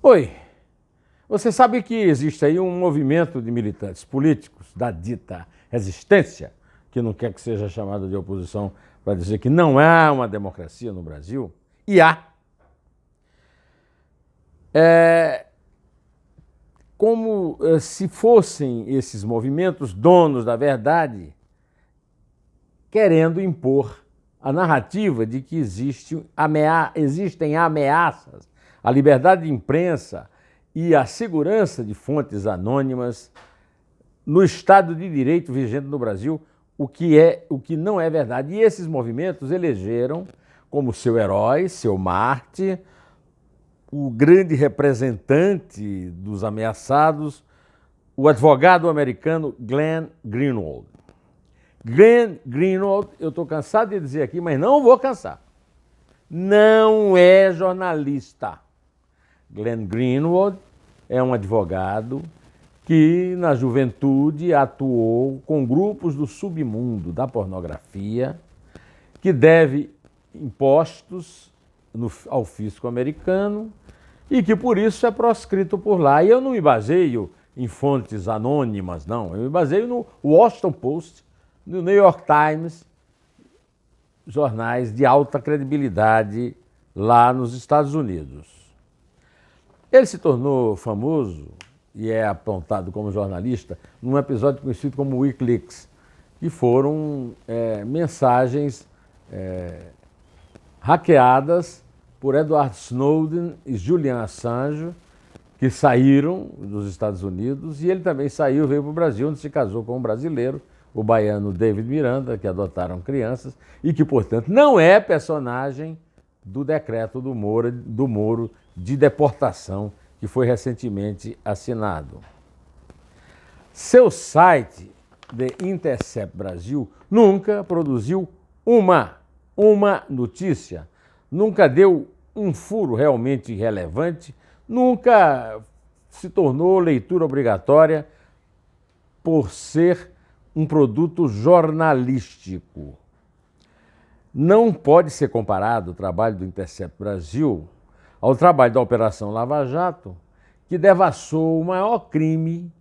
Oi, você sabe que existe aí um movimento de militantes políticos da dita resistência, que não quer que seja chamado de oposição para dizer que não há uma democracia no Brasil, e há. Como se fossem esses movimentos donos da verdade, querendo impor a narrativa de que existem ameaças à liberdade de imprensa e à segurança de fontes anônimas no Estado de Direito vigente no Brasil, o que não é verdade. E esses movimentos elegeram como seu herói, seu mártir, o grande representante dos ameaçados, o advogado americano Glenn Greenwald. Glenn Greenwald, eu estou cansado de dizer aqui, mas não vou cansar, não é jornalista. Glenn Greenwald é um advogado que, na juventude, atuou com grupos do submundo da pornografia, que deve impostos ao fisco americano e que, por isso, é proscrito por lá. E eu não me baseio em fontes anônimas, não. Eu me baseio no Washington Post, no New York Times, jornais de alta credibilidade lá nos Estados Unidos. Ele se tornou famoso e é apontado como jornalista num episódio conhecido como WikiLeaks, que foram mensagens hackeadas por Edward Snowden e Julian Assange, que saíram dos Estados Unidos, e ele também saiu, veio para o Brasil, onde se casou com um brasileiro, o baiano David Miranda, que adotaram crianças, e que, portanto, não é personagem do decreto do Moro de deportação, que foi recentemente assinado. Seu site, The Intercept Brasil, nunca produziu uma notícia, nunca deu um furo realmente relevante, nunca se tornou leitura obrigatória por ser um produto jornalístico. Não pode ser comparado o trabalho do Intercept Brasil ao trabalho da Operação Lava Jato, que devassou o maior crime,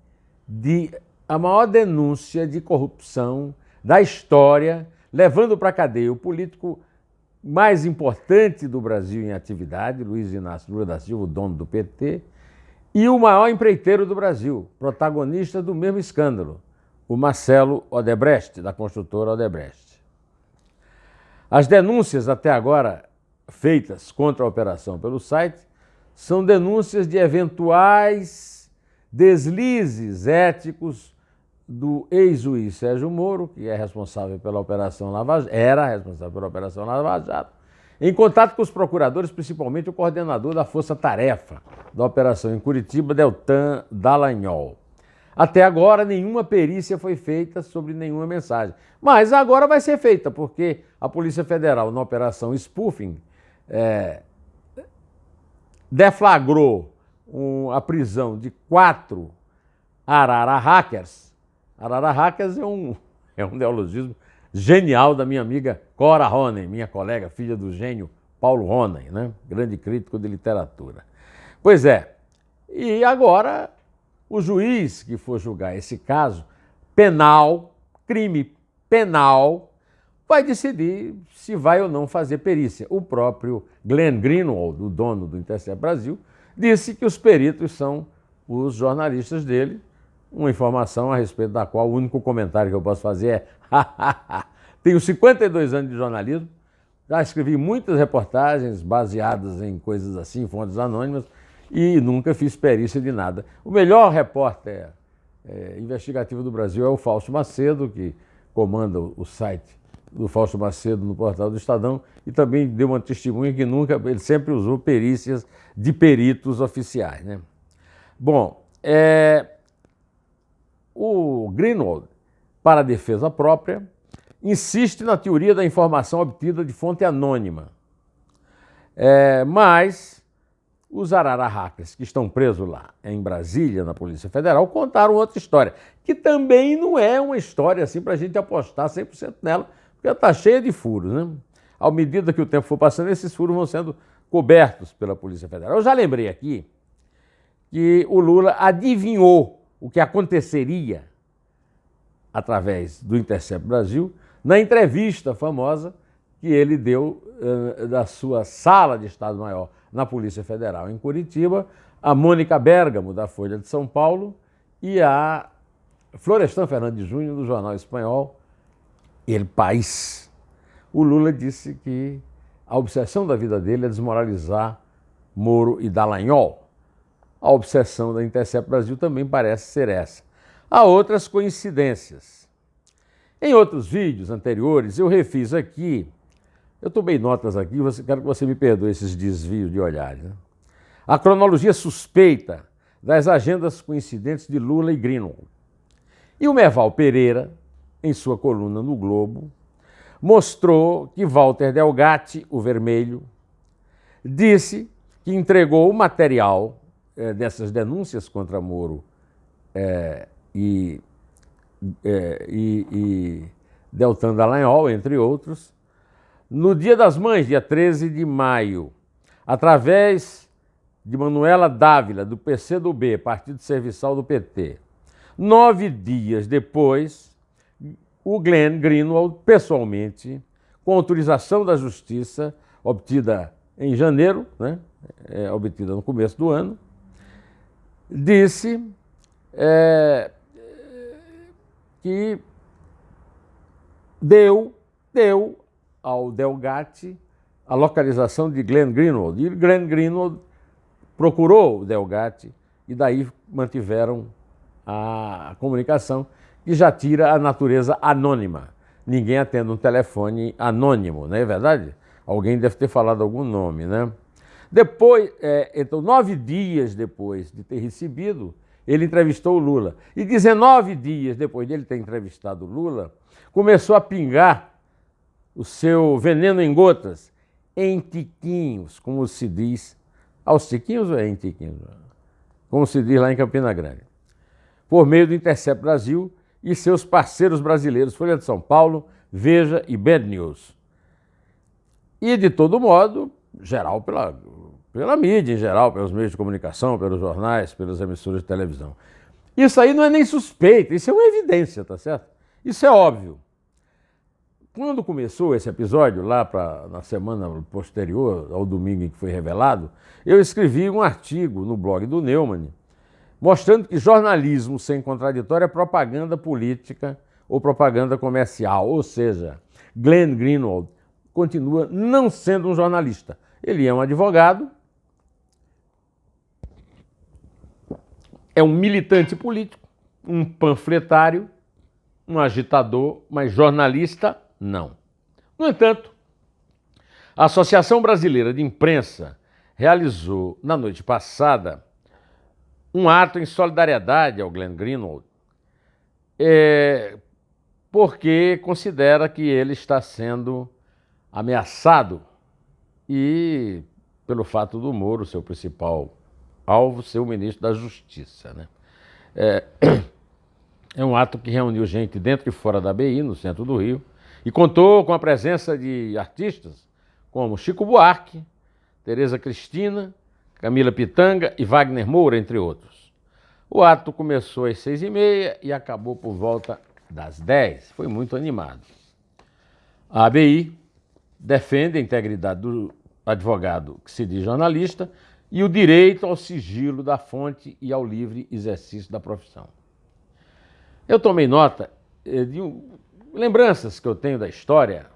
a maior denúncia de corrupção da história, levando para a cadeia o político mais importante do Brasil em atividade, Luiz Inácio Lula da Silva, o dono do PT, e o maior empreiteiro do Brasil, protagonista do mesmo escândalo, o Marcelo Odebrecht, da construtora Odebrecht. As denúncias até agora feitas contra a operação pelo site são denúncias de eventuais deslizes éticos do ex-juiz Sérgio Moro, que é responsável pela Operação Lava Jato, era responsável pela Operação Lava Jato, em contato com os procuradores, principalmente o coordenador da Força Tarefa da operação em Curitiba, Deltan Dallagnol. Até agora, nenhuma perícia foi feita sobre nenhuma mensagem. Mas agora vai ser feita, porque a Polícia Federal, na Operação Spoofing, deflagrou a prisão de 4 Arara Hackers. Arara Hackers é um neologismo genial da minha amiga Cora Ronen, minha colega, filha do gênio Paulo Ronen, né? Grande crítico de literatura. Pois é, e agora o juiz que for julgar esse caso penal, crime penal, vai decidir se vai ou não fazer perícia. O próprio Glenn Greenwald, o dono do Intercept Brasil, disse que os peritos são os jornalistas dele, uma informação a respeito da qual o único comentário que eu posso fazer é tenho 52 anos de jornalismo, já escrevi muitas reportagens baseadas em coisas assim, fontes anônimas, e nunca fiz perícia de nada. O melhor repórter investigativo do Brasil é o Fausto Macedo, que comanda o site do Fausto Macedo no portal do Estadão, e também deu uma testemunha que ele sempre usou perícias de peritos oficiais, né? Bom, o Greenwald, para a defesa própria, insiste na teoria da informação obtida de fonte anônima. Mas os Arara Hackers, que estão presos lá em Brasília, na Polícia Federal, contaram outra história, que também não é uma história assim para a gente apostar 100% nela, porque ela está cheia de furos, né? À medida que o tempo for passando, esses furos vão sendo cobertos pela Polícia Federal. Eu já lembrei aqui que o Lula adivinhou o que aconteceria através do Intercept Brasil na entrevista famosa que ele deu da sua sala de Estado-Maior na Polícia Federal em Curitiba, a Mônica Bérgamo, da Folha de São Paulo, e a Florestan Fernandes Júnior, do jornal espanhol El País. O Lula disse que a obsessão da vida dele é desmoralizar Moro e Dallagnol. A obsessão da Intercept Brasil também parece ser essa. Há outras coincidências. Em outros vídeos anteriores, eu refiz aqui, eu tomei notas aqui, quero que você me perdoe esses desvios de olhares, né? A cronologia suspeita das agendas coincidentes de Lula e Greenwald. E o Merval Pereira, em sua coluna no Globo, mostrou que Walter Delgatti, o Vermelho, disse que entregou o material dessas denúncias contra Moro e Deltan Dallagnol, entre outros, no Dia das Mães, dia 13 de maio, através de Manuela Dávila, do PCdoB, Partido Serviçal do PT. 9 dias depois, o Glenn Greenwald, pessoalmente, com autorização da Justiça, obtida em janeiro, né, obtida no começo do ano, disse que deu ao Delgatti a localização de Glenn Greenwald. E Glenn Greenwald procurou o Delgatti e daí mantiveram a comunicação, que já tira a natureza anônima. Ninguém atende um telefone anônimo, não é verdade? Alguém deve ter falado algum nome, né? Depois, então, 9 dias depois de ter recebido, ele entrevistou o Lula. E 19 dias depois de ele ter entrevistado o Lula, começou a pingar o seu veneno em gotas, em tiquinhos, como se diz. Aos tiquinhos ou em tiquinhos? Como se diz lá em Campina Grande. Por meio do Intercept Brasil e seus parceiros brasileiros, Folha de São Paulo, Veja e Bad News. E, de todo modo, geral pela mídia em geral, pelos meios de comunicação, pelos jornais, pelas emissoras de televisão. Isso aí não é nem suspeita, isso é uma evidência, tá certo? Isso é óbvio. Quando começou esse episódio, lá na semana posterior ao domingo em que foi revelado, eu escrevi um artigo no blog do Neumann, mostrando que jornalismo sem contraditório é propaganda política ou propaganda comercial. Ou seja, Glenn Greenwald continua não sendo um jornalista. Ele é um advogado, é um militante político, um panfletário, um agitador, mas jornalista não. No entanto, a Associação Brasileira de Imprensa realizou, na noite passada, um ato em solidariedade ao Glenn Greenwald, porque considera que ele está sendo ameaçado e pelo fato do Moro, seu principal alvo, ser o ministro da Justiça, né? É um ato que reuniu gente dentro e fora da ABI, no centro do Rio, e contou com a presença de artistas como Chico Buarque, Tereza Cristina, Camila Pitanga e Wagner Moura, entre outros. O ato começou às 6h30 e acabou por volta das 10. Foi muito animado. A ABI defende a integridade do advogado que se diz jornalista e o direito ao sigilo da fonte e ao livre exercício da profissão. Eu tomei nota de lembranças que eu tenho da história.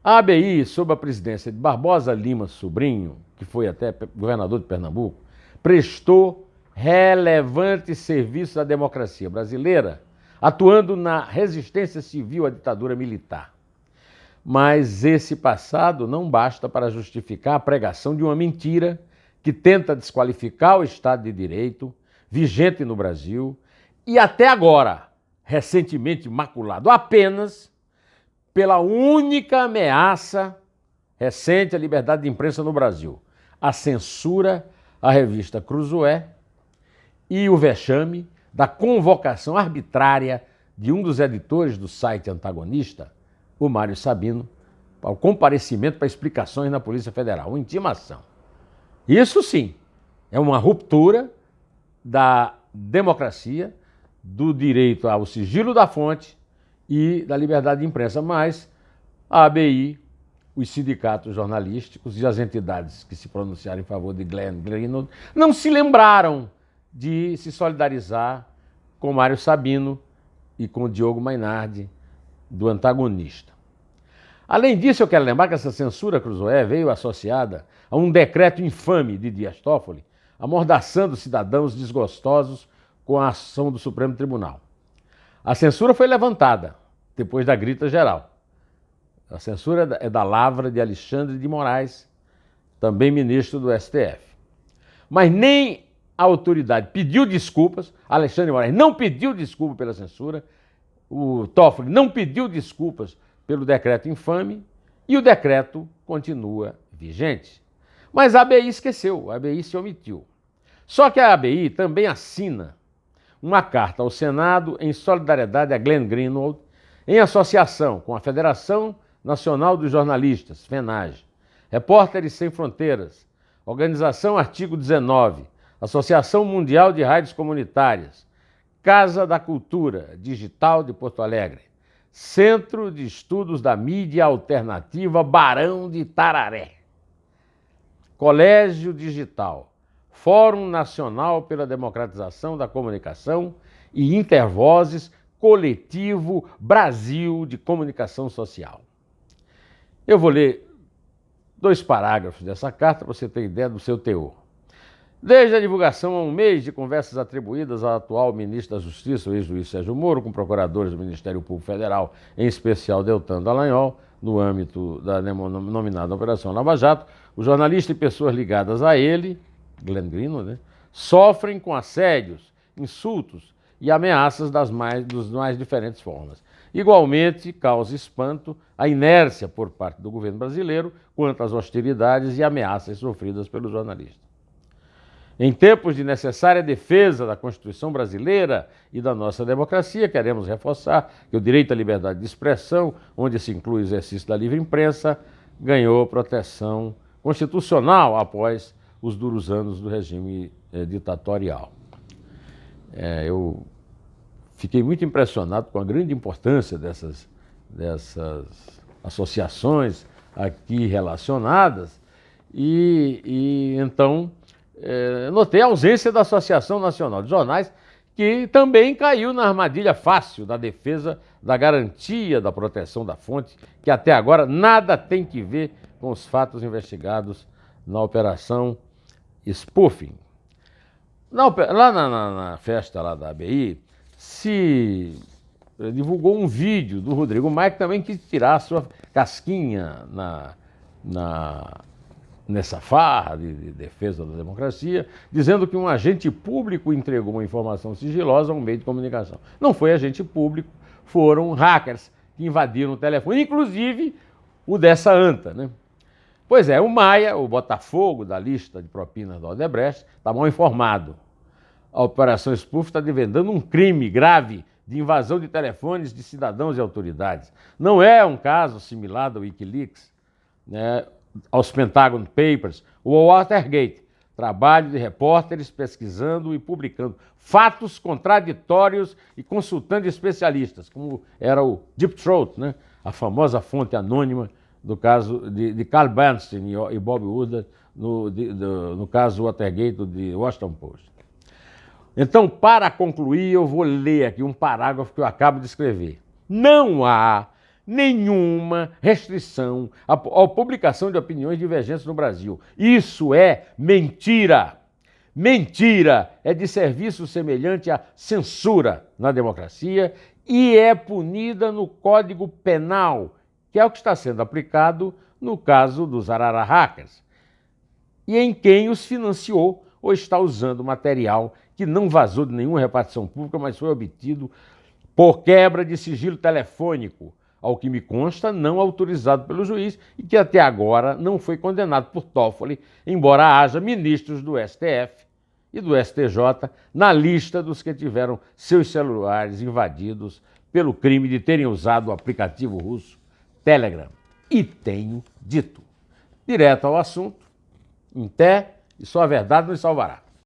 A ABI, sob a presidência de Barbosa Lima Sobrinho, que foi até governador de Pernambuco, prestou relevante serviço à democracia brasileira, atuando na resistência civil à ditadura militar. Mas esse passado não basta para justificar a pregação de uma mentira que tenta desqualificar o Estado de Direito, vigente no Brasil, e até agora, recentemente maculado apenas pela única ameaça recente à liberdade de imprensa no Brasil, a censura à revista Cruzoé e o vexame da convocação arbitrária de um dos editores do site antagonista, o Mário Sabino, ao comparecimento para explicações na Polícia Federal, uma intimação. Isso sim, é uma ruptura da democracia, do direito ao sigilo da fonte e da liberdade de imprensa, mas a ABI, os sindicatos jornalísticos e as entidades que se pronunciaram em favor de Glenn Greenwald não se lembraram de se solidarizar com Mário Sabino e com Diogo Mainardi, do antagonista. Além disso, eu quero lembrar que essa censura Cruzoé veio associada a um decreto infame de Dias Toffoli, amordaçando cidadãos desgostosos com a ação do Supremo Tribunal. A censura foi levantada depois da grita geral. A censura é da lavra de Alexandre de Moraes, também ministro do STF. Mas nem a autoridade pediu desculpas, Alexandre de Moraes não pediu desculpa pela censura, o Toffoli não pediu desculpas pelo decreto infame e o decreto continua vigente. Mas a ABI esqueceu, a ABI se omitiu. Só que a ABI também assina uma carta ao Senado em solidariedade a Glenn Greenwald, em associação com a Federação Nacional dos Jornalistas, FENAGE, Repórteres Sem Fronteiras, Organização Artigo 19, Associação Mundial de Rádios Comunitárias, Casa da Cultura Digital de Porto Alegre, Centro de Estudos da Mídia Alternativa Barão de Itararé, Colégio Digital, Fórum Nacional pela Democratização da Comunicação e Intervozes, Coletivo Brasil de Comunicação Social. Eu vou ler 2 parágrafos dessa carta para você ter ideia do seu teor. Desde a divulgação há um mês de conversas atribuídas ao atual ministro da Justiça, o ex-juiz Sérgio Moro, com procuradores do Ministério Público Federal, em especial Deltan Dallagnol, no âmbito da nominada Operação Lava Jato, o jornalista e pessoas ligadas a ele, Glenn Greenwald, sofrem com assédios, insultos e ameaças das mais diferentes formas. Igualmente, causa espanto a inércia por parte do governo brasileiro quanto às hostilidades e ameaças sofridas pelos jornalistas. Em tempos de necessária defesa da Constituição brasileira e da nossa democracia, queremos reforçar que o direito à liberdade de expressão, onde se inclui o exercício da livre imprensa, ganhou proteção constitucional após os duros anos do regime ditatorial. Eu fiquei muito impressionado com a grande importância dessas associações aqui relacionadas e então notei a ausência da Associação Nacional de Jornais, que também caiu na armadilha fácil da defesa da garantia da proteção da fonte, que até agora nada tem que ver com os fatos investigados na Operação Spoofing. Lá na festa lá da ABI, se divulgou um vídeo do Rodrigo Maia, que também quis tirar a sua casquinha nessa farra de defesa da democracia, dizendo que um agente público entregou uma informação sigilosa a um meio de comunicação. Não foi agente público, foram hackers que invadiram o telefone, inclusive o dessa anta, né? Pois é, o Maia, o Botafogo da lista de propinas da Odebrecht, está mal informado. A Operação Spoof está desvendando um crime grave de invasão de telefones de cidadãos e autoridades. Não é um caso similar ao Wikileaks, né, aos Pentagon Papers ou ao Watergate, trabalho de repórteres pesquisando e publicando fatos contraditórios e consultando especialistas, como era o Deep Throat, né, a famosa fonte anônima do caso de Carl Bernstein e Bob Woodward, no caso Watergate de Washington Post. Então, para concluir, eu vou ler aqui um parágrafo que eu acabo de escrever. Não há nenhuma restrição à publicação de opiniões divergentes no Brasil. Isso é mentira. Mentira é de serviço semelhante à censura na democracia e é punida no Código Penal, que é o que está sendo aplicado no caso dos Arara Hackers, e em quem os financiou ou está usando material que não vazou de nenhuma repartição pública, mas foi obtido por quebra de sigilo telefônico, ao que me consta, não autorizado pelo juiz e que até agora não foi condenado por Toffoli, embora haja ministros do STF e do STJ na lista dos que tiveram seus celulares invadidos pelo crime de terem usado o aplicativo russo Telegram. E tenho dito. Direto ao assunto, em té, e só a verdade nos salvará.